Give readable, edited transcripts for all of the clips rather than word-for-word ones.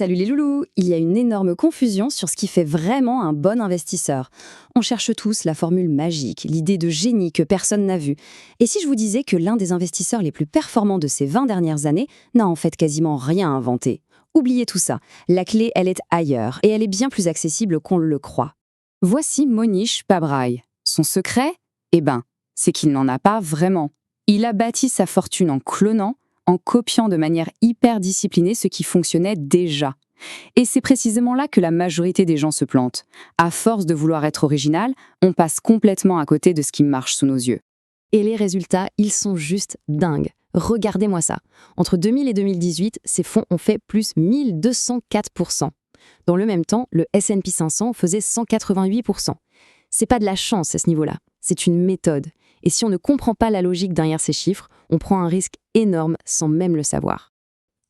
Salut les loulous! Il y a une énorme confusion sur ce qui fait vraiment un bon investisseur. On cherche tous la formule magique, l'idée de génie que personne n'a vue. Et si je vous disais que l'un des investisseurs les plus performants de ces 20 dernières années n'a en fait quasiment rien inventé? Oubliez tout ça, la clé elle est ailleurs et elle est bien plus accessible qu'on le croit. Voici Monish Pabrai. Son secret? Eh ben, c'est qu'il n'en a pas vraiment. Il a bâti sa fortune en clonant, en copiant de manière hyper disciplinée ce qui fonctionnait déjà. Et c'est précisément là que la majorité des gens se plantent. À force de vouloir être original, on passe complètement à côté de ce qui marche sous nos yeux. Et les résultats, ils sont juste dingues. Regardez-moi ça. Entre 2000 et 2018, ces fonds ont fait plus 1204%. Dans le même temps, le S&P 500 faisait 188%. C'est pas de la chance à ce niveau-là, c'est une méthode. Et si on ne comprend pas la logique derrière ces chiffres, on prend un risque énorme sans même le savoir.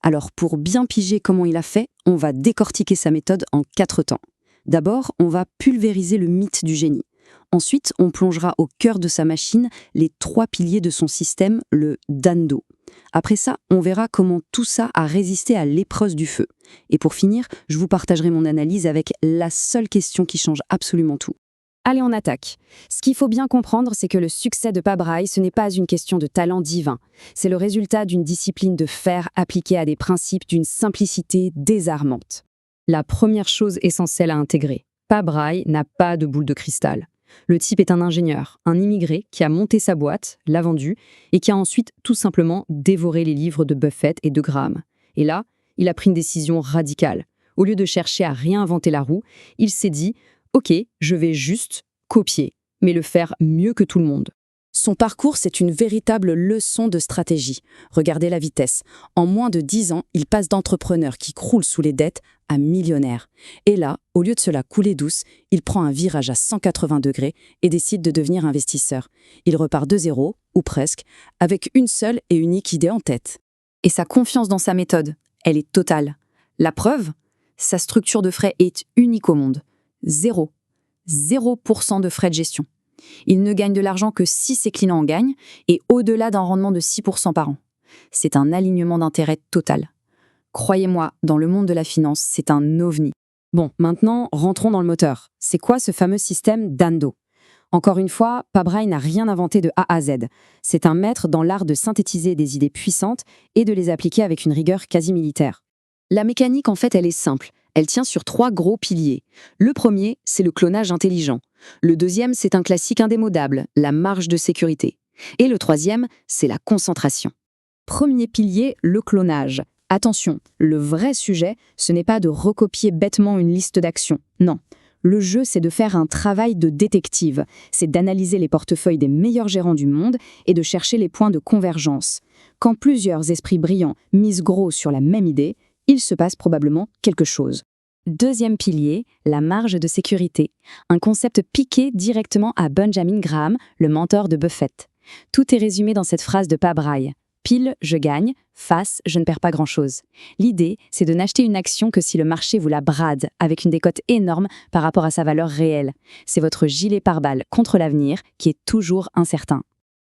Alors pour bien piger comment il a fait, on va décortiquer sa méthode en 4 temps. D'abord, on va pulvériser le mythe du génie. Ensuite, on plongera au cœur de sa machine les 3 piliers de son système, le Dando. Après ça, on verra comment tout ça a résisté à l'épreuve du feu. Et pour finir, je vous partagerai mon analyse avec la seule question qui change absolument tout. Allez, on attaque. Ce qu'il faut bien comprendre, c'est que le succès de Pabrai, ce n'est pas une question de talent divin. C'est le résultat d'une discipline de fer appliquée à des principes d'une simplicité désarmante. La première chose essentielle à intégrer, Pabrai n'a pas de boule de cristal. Le type est un ingénieur, un immigré qui a monté sa boîte, l'a vendue, et qui a ensuite tout simplement dévoré les livres de Buffett et de Graham. Et là, il a pris une décision radicale. Au lieu de chercher à réinventer la roue, il s'est dit « Ok, je vais juste copier, mais le faire mieux que tout le monde ». Son parcours, c'est une véritable leçon de stratégie. Regardez la vitesse. En moins de 10 ans, il passe d'entrepreneur qui croule sous les dettes à millionnaire. Et là, au lieu de se la couler douce, il prend un virage à 180 degrés et décide de devenir investisseur. Il repart de zéro, ou presque, avec une seule et unique idée en tête. Et sa confiance dans sa méthode, elle est totale. La preuve, sa structure de frais est unique au monde. 0% de frais de gestion. Il ne gagne de l'argent que si ses clients en gagnent et au-delà d'un rendement de 6% par an. C'est un alignement d'intérêt total. Croyez-moi, dans le monde de la finance, c'est un ovni. Bon, maintenant, rentrons dans le moteur. C'est quoi ce fameux système Dando? Encore une fois, Pabrai n'a rien inventé de A à Z. C'est un maître dans l'art de synthétiser des idées puissantes et de les appliquer avec une rigueur quasi militaire. La mécanique, en fait, elle est simple. Elle tient sur 3 gros piliers. Le premier, c'est le clonage intelligent. Le deuxième, c'est un classique indémodable, la marge de sécurité. Et le troisième, c'est la concentration. Premier pilier, le clonage. Attention, le vrai sujet, ce n'est pas de recopier bêtement une liste d'actions. Non. Le jeu, c'est de faire un travail de détective. C'est d'analyser les portefeuilles des meilleurs gérants du monde et de chercher les points de convergence. Quand plusieurs esprits brillants misent gros sur la même idée, il se passe probablement quelque chose. Deuxième pilier, la marge de sécurité. Un concept piqué directement à Benjamin Graham, le mentor de Buffett. Tout est résumé dans cette phrase de Pabrai. Pile, je gagne, face, je ne perds pas grand-chose. L'idée, c'est de n'acheter une action que si le marché vous la brade, avec une décote énorme par rapport à sa valeur réelle. C'est votre gilet pare-balles contre l'avenir qui est toujours incertain.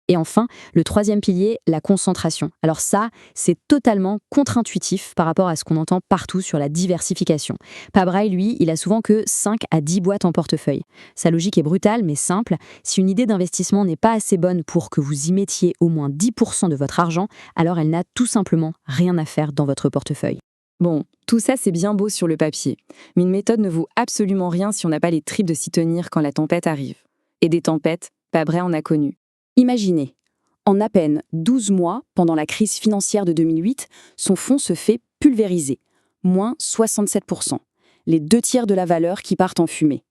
Et enfin, le troisième pilier, la concentration. Alors ça, c'est totalement contre-intuitif par rapport à ce qu'on entend partout sur la diversification. Pabrai, lui, il a souvent que 5 à 10 boîtes en portefeuille. Sa logique est brutale mais simple. Si une idée d'investissement n'est pas assez bonne pour que vous y mettiez au moins 10% de votre argent, alors elle n'a tout simplement rien à faire dans votre portefeuille. Bon, tout ça c'est bien beau sur le papier, mais une méthode ne vaut absolument rien si on n'a pas les tripes de s'y tenir quand la tempête arrive. Et des tempêtes, Pabrai en a connu. Imaginez, en à peine 12 mois, pendant la crise financière de 2008, son fonds se fait pulvériser, moins 67%, les 2/3 de la valeur qui partent en fumée.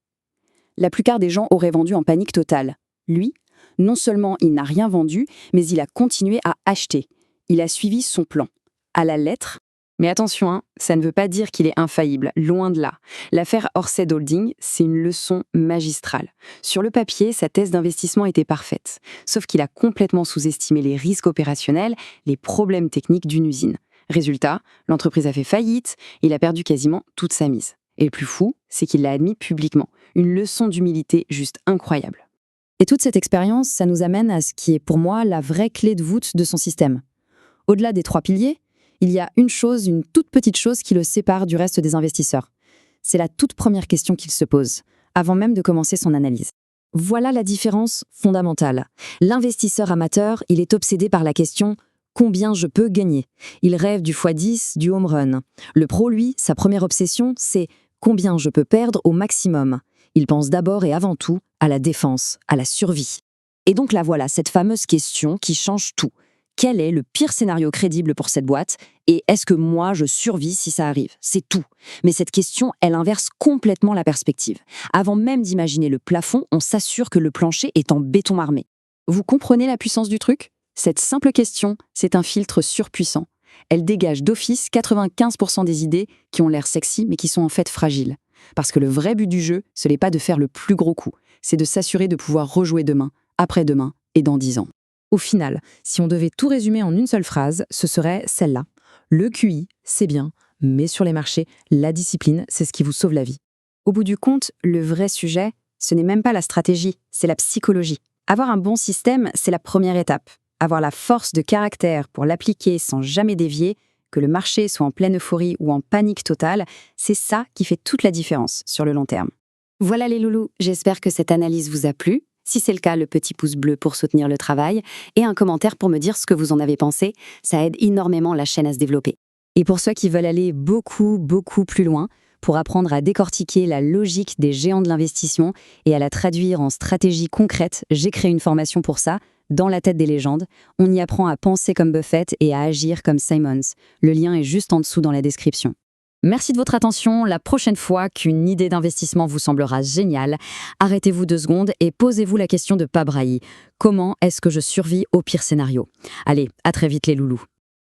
La plupart des gens auraient vendu en panique totale. Lui, non seulement il n'a rien vendu, mais il a continué à acheter. Il a suivi son plan, à la lettre. Mais attention, ça ne veut pas dire qu'il est infaillible, loin de là. L'affaire Orsted Holding, c'est une leçon magistrale. Sur le papier, sa thèse d'investissement était parfaite, sauf qu'il a complètement sous-estimé les risques opérationnels, les problèmes techniques d'une usine. Résultat, l'entreprise a fait faillite, il a perdu quasiment toute sa mise. Et le plus fou, c'est qu'il l'a admis publiquement. Une leçon d'humilité juste incroyable. Et toute cette expérience, ça nous amène à ce qui est pour moi la vraie clé de voûte de son système. Au-delà des 3 piliers, Il y a une toute petite chose qui le sépare du reste des investisseurs. C'est la toute première question qu'il se pose, avant même de commencer son analyse. Voilà la différence fondamentale. L'investisseur amateur, il est obsédé par la question « combien je peux gagner ?» Il rêve du x10, du home run. Le pro, lui, sa première obsession, c'est « combien je peux perdre au maximum ?» Il pense d'abord et avant tout à la défense, à la survie. Et donc là voilà, cette fameuse question qui change tout. Quel est le pire scénario crédible pour cette boîte? Et est-ce que moi, je survis si ça arrive? C'est tout. Mais cette question, elle inverse complètement la perspective. Avant même d'imaginer le plafond, on s'assure que le plancher est en béton armé. Vous comprenez la puissance du truc? Cette simple question, c'est un filtre surpuissant. Elle dégage d'office 95% des idées qui ont l'air sexy mais qui sont en fait fragiles. Parce que le vrai but du jeu, ce n'est pas de faire le plus gros coup, c'est de s'assurer de pouvoir rejouer demain, après-demain et dans 10 ans. Au final, si on devait tout résumer en une seule phrase, ce serait celle-là. Le QI, c'est bien, mais sur les marchés, la discipline, c'est ce qui vous sauve la vie. Au bout du compte, le vrai sujet, ce n'est même pas la stratégie, c'est la psychologie. Avoir un bon système, c'est la première étape. Avoir la force de caractère pour l'appliquer sans jamais dévier, que le marché soit en pleine euphorie ou en panique totale, c'est ça qui fait toute la différence sur le long terme. Voilà les loulous, j'espère que cette analyse vous a plu. Si c'est le cas, le petit pouce bleu pour soutenir le travail et un commentaire pour me dire ce que vous en avez pensé, ça aide énormément la chaîne à se développer. Et pour ceux qui veulent aller beaucoup plus loin, pour apprendre à décortiquer la logique des géants de l'investissement et à la traduire en stratégie concrète, j'ai créé une formation pour ça, Dans la tête des légendes. On y apprend à penser comme Buffett et à agir comme Simons. Le lien est juste en dessous dans la description. Merci de votre attention. La prochaine fois qu'une idée d'investissement vous semblera géniale, arrêtez-vous 2 secondes et posez-vous la question de pas brailler. Comment est-ce que je survis au pire scénario? Allez, à très vite les loulous.